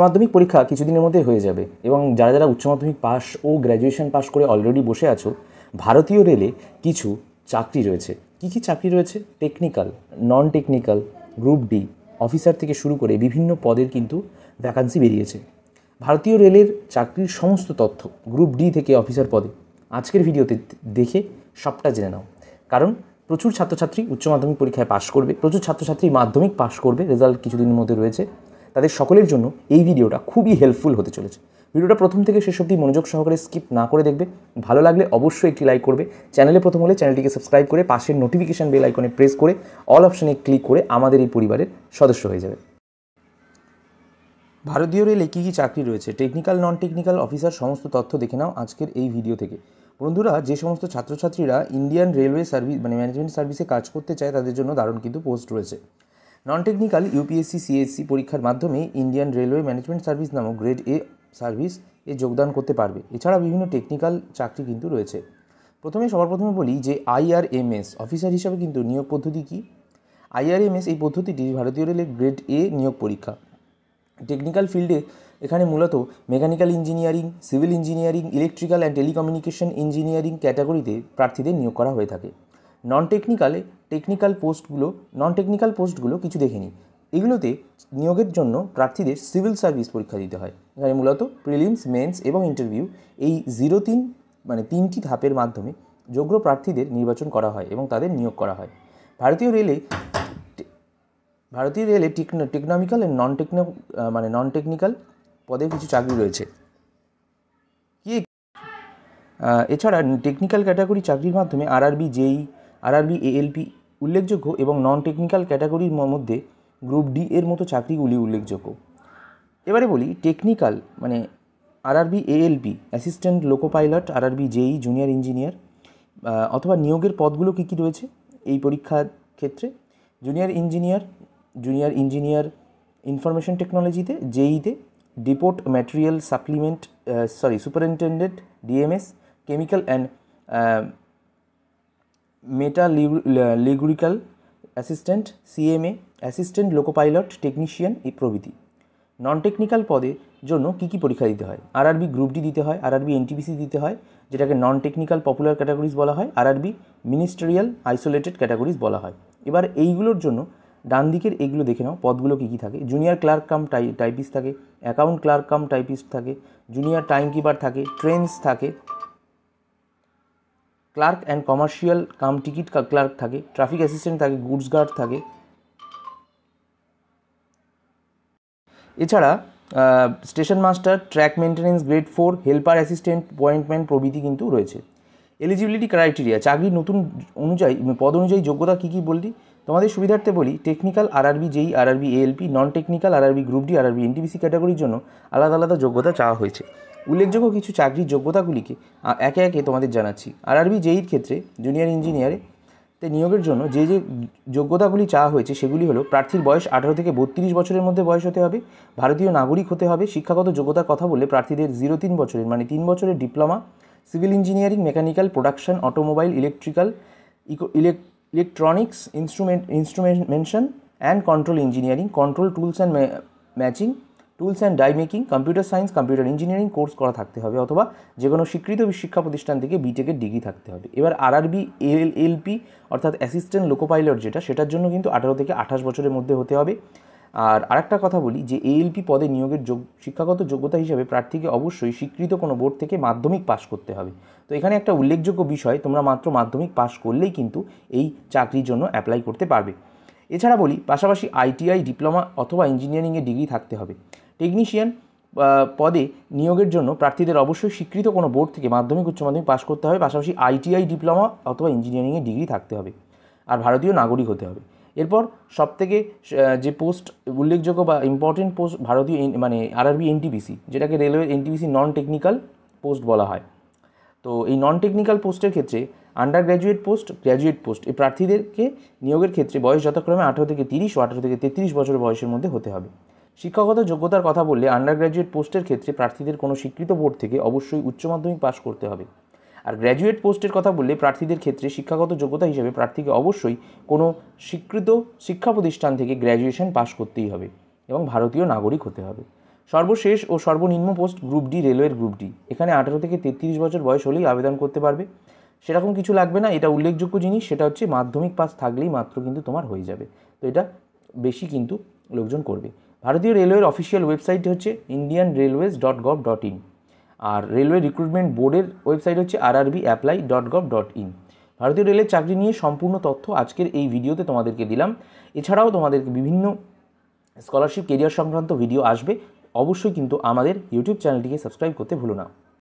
মাধ্যমিক পরীক্ষা কিছুদিনের মধ্যে হয়ে যাবে এবং যারা যারা উচ্চ মাধ্যমিক পাস ও গ্র্যাজুয়েশন পাস করে অলরেডি বসে আছো, ভারতীয় রেলে কিছু চাকরি রয়েছে। কী কী চাকরি রয়েছে? Technical, non technical, group D officer থেকে শুরু করে বিভিন্ন পদের কিন্তু ভ্যাকান্সি বেরিয়েছে। ভারতীয় রেলের চাকরির সমস্ত তথ্য গ্রুপ ডি থেকে অফিসার পদে আজকের ভিডিওতে দেখে সবটা জেনে নাও। কারণ প্রচুর ছাত্রছাত্রী উচ্চ মাধ্যমিক পরীক্ষায় পাশ করবে, প্রচুর ছাত্রছাত্রী মাধ্যমিক পাশ করবে, রেজাল্ট কিছুদিনের মধ্যে রয়েছে। তাদের সকলের জন্য এই ভিডিওটা খুবই হেল্পফুল হতে চলেছে। ভিডিওটা প্রথম থেকে শেষ অবধি মনোযোগ সহকারে স্কিপ না করে দেখবে। ভালো লাগলে অবশ্যই একটি লাইক করবে। চ্যানেলে প্রথম হলে চ্যানেলটিকে সাবস্ক্রাইব করে পাশের নোটিফিকেশান বেল আইকনে প্রেস করে অল অপশানে ক্লিক করে আমাদের এই পরিবারের সদস্য হয়ে যাবে। ভারতীয় রেলে কী কী চাকরি রয়েছে, টেকনিক্যাল, নন টেকনিক্যাল অফিসার, সমস্ত তথ্য দেখে নাও আজকের এই ভিডিও থেকে। বন্ধুরা, যে সমস্ত ছাত্রছাত্রীরা ইন্ডিয়ান রেলওয়ে সার্ভিস ম্যানেজমেন্ট সার্ভিসে কাজ করতে চায় তাদের জন্য দারুণ কিন্তু পোস্ট রয়েছে। নন টেকনিক্যাল ইউপিএসসি সিএসসি পরীক্ষার মাধ্যমে ইন্ডিয়ান রেলওয়ে ম্যানেজমেন্ট সার্ভিস নামক গ্রেড এ সার্ভিস এ যোগদান করতে পারবে। এছাড়া বিভিন্ন টেকনিক্যাল চাকরি কিন্তু রয়েছে। সবার প্রথমে বলি যে আইআরএমএস অফিসার হিসাবে কিন্তু নিয়োগ পদ্ধতি কী। আইআরএমএস এই পদ্ধতিটি ভারতীয় রেলের গ্রেড এ নিয়োগ পরীক্ষা। টেকনিক্যাল ফিল্ডে এখানে মূলত mechanical engineering, civil engineering, electrical and telecommunication engineering ক্যাটাগরিতে প্রার্থীদের নিয়োগ করা হয়ে থাকে। নন টেকনিক্যাল পোস্টগুলো কিছু দেখে নিই। এগুলোতে নিয়োগের জন্য প্রার্থীদের সিভিল সার্ভিস পরীক্ষা দিতে হয়। এখানে মূলত প্রিলিমস, মেন্স এবং ইন্টারভিউ এই 3টি ধাপের মাধ্যমে যোগ্য প্রার্থীদের নির্বাচন করা হয় এবং তাদের নিয়োগ করা হয়। ভারতীয় রেলে টেকনিক্যাল এবং নন টেকনিক্যাল পদে কিছু চাকরি রয়েছে। এছাড়া টেকনিক্যাল ক্যাটাগরি চাকরির মাধ্যমে আরআরবি, জেই, আরআরবি, এএলপি উল্লেখযোগ্য এবং নন টেকনিক্যাল ক্যাটাগরির মধ্যে গ্রুপ ডি এর মতো চাকরিগুলি উল্লেখযোগ্য। এবারে বলি technical RRB, ALP, assistant loco pilot, RRB, JE, junior engineer অথবা নিয়োগের পদগুলো কী কী রয়েছে এই পরীক্ষার ক্ষেত্রে। জুনিয়র ইঞ্জিনিয়ার ইনফরমেশন টেকনোলজিতে, জেইতে, depot material superintendent DMS, chemical and metallurgical assistant CMA, assistant loco pilot technician প্রভৃতি। নন টেকনিক্যাল পদের জন্য কী কী পরীক্ষা দিতে হয়? আরআরবি গ্রুপ ডি দিতে হয়, আরআরবি এনটিপিসি দিতে হয় যেটাকে নন টেকনিক্যাল পপুলার ক্যাটাগরিজ বলা হয়, আরআরবি মিনিস্টেরিয়াল আইসোলেটেড ক্যাটাগরিজ বলা হয়। এবার এইগুলোর জন্য ডান দিকের এইগুলো দেখে নাও পদগুলো কী কী থাকে। জুনিয়র ক্লার্ক কাম টাইপিস্ট থাকে, অ্যাকাউন্ট ক্লার্ক কাম টাইপিস্ট থাকে, জুনিয়র টাইম কিপার থাকে, ট্রেন্স থাকে, clerk and commercial cum ticket clerk থাকে, ট্রাফিক অ্যাসিস্ট্যান্ট থাকে, গুডস গার্ড থাকে। এছাড়া station master, track maintenance grade 4, helper assistant, pointsman প্রভৃতি কিন্তু রয়েছে। এলিজিবিলিটি ক্রাইটেরিয়া চাকরির নতুন পদ অনুযায়ী যোগ্যতা কী কী বললি। তোমাদের সুবিধার্থে বলি technical RRB, JE, RRB, ALP, non technical RRB group D, RRB NTPC ক্যাটাগরির জন্য আলাদা আলাদা যোগ্যতা চাওয়া হয়েছে। উল্লেখযোগ্য কিছু চাকরির যোগ্যতাগুলিকে একে একে তোমাদের জানাচ্ছি। আরআরবি জেইর ক্ষেত্রে জুনিয়র ইঞ্জিনিয়ারে নিয়োগের জন্য যে যোগ্যতাগুলি চাওয়া হয়েছে সেগুলি হলো প্রার্থীর বয়স 18 থেকে 32 বছরের মধ্যে বয়স হতে হবে, ভারতীয় নাগরিক হতে হবে। শিক্ষাগত যোগ্যতার কথা বললে প্রার্থীদের 0-3 বছরের 3 বছরের diploma, civil engineering, mechanical, production, automobile, electronics, instrumentation and control engineering, control tools and machining, tools and die making, computer science, computer engineering course করা থাকতে হবে অথবা যে কোনো স্বীকৃত শিক্ষা প্রতিষ্ঠান থেকে বিটেকের ডিগ্রি থাকতে হবে। এবার আরআরবি এলপি অর্থাৎ অ্যাসিস্ট্যান্ট লোকো পাইলট সেটার জন্য কিন্তু 18 থেকে 28 বছরের মধ্যে হতে হবে। আর আরেকটা কথা বলি যে এএলপি পদে নিয়োগের শিক্ষাগত যোগ্যতা হিসাবে প্রার্থীকে অবশ্যই স্বীকৃত কোনো বোর্ড থেকে মাধ্যমিক পাশ করতে হবে। তো এখানে একটা উল্লেখযোগ্য বিষয়, তোমরা মাত্র মাধ্যমিক পাশ করলেই কিন্তু এই চাকরির জন্য অ্যাপ্লাই করতে পারবে। এছাড়া বলি পাশাপাশি আইটিআই, ডিপ্লোমা অথবা ইঞ্জিনিয়ারিংয়ের ডিগ্রি থাকতে হবে। টেকনিশিয়ান পদে নিয়োগের জন্য প্রার্থীদের অবশ্যই স্বীকৃত কোনো বোর্ড থেকে মাধ্যমিক, উচ্চ মাধ্যমিক পাশ করতে হবে, পাশাপাশি আইটিআই, ডিপ্লোমা অথবা ইঞ্জিনিয়ারিংয়ের ডিগ্রি থাকতে হবে, আর ভারতীয় নাগরিক হতে হবে। এরপর সবথেকে যে পোস্ট উল্লেখযোগ্য বা ইম্পর্টেন্ট পোস্ট ভারতীয় আরআরবি এনটিপিসি, যেটাকে railway NTPC non technical post বলা হয়। তো এই নন টেকনিক্যাল পোস্টের ক্ষেত্রে আন্ডার গ্র্যাজুয়েট পোস্ট এই প্রার্থীদেরকে নিয়োগের ক্ষেত্রে বয়স যথাক্রমে 18 থেকে 30 ও 18 থেকে 33 বছর বয়সের মধ্যে হতে হবে। শিক্ষাগত যোগ্যতার কথা বললে আন্ডার গ্র্যাজুয়েট পোস্টের ক্ষেত্রে প্রার্থীদের কোনো স্বীকৃত বোর্ড থেকে অবশ্যই উচ্চ মাধ্যমিক পাশ করতে হবে। আর গ্র্যাজুয়েট পোস্টের কথা বললে প্রার্থীদের ক্ষেত্রে শিক্ষাগত যোগ্যতা হিসেবে প্রার্থীকে অবশ্যই কোনো স্বীকৃত শিক্ষা প্রতিষ্ঠান থেকে গ্র্যাজুয়েশন পাশ করতেই হবে এবং ভারতীয় নাগরিক হতে হবে। সর্বশেষ ও সর্বনিম্ন পোস্ট গ্রুপ ডি, রেলওয়ের গ্রুপ ডি। এখানে 18 থেকে 33 বছর বয়স হলেই আবেদন করতে পারবে, সেরকম কিছু লাগবে না। এটা উল্লেখযোগ্য জিনিস, সেটা হচ্ছে মাধ্যমিক পাস থাকলেই মাত্র কিন্তু তোমার হয়ে যাবে। তো এটা বেশি কিন্তু লোকজন করবে। ভারতীয় রেলওয়ের অফিসিয়াল ওয়েবসাইট হচ্ছে indianrailways.gov.in, আর রেলওয়ে রিক্রুটমেন্ট বোর্ডের ওয়েবসাইট হচ্ছে rrbapply.gov.in। ভারতীয় রেলের চাকরি নিয়ে সম্পূর্ণ তথ্য আজকের এই ভিডিওতে তোমাদেরকে দিলাম। এছাড়াও তোমাদেরকে বিভিন্ন স্কলারশিপ, কেরিয়ার সংক্রান্ত ভিডিও আসবে। অবশ্যই কিন্তু আমাদের ইউটিউব চ্যানেলটিকে সাবস্ক্রাইব করতে ভুলো না।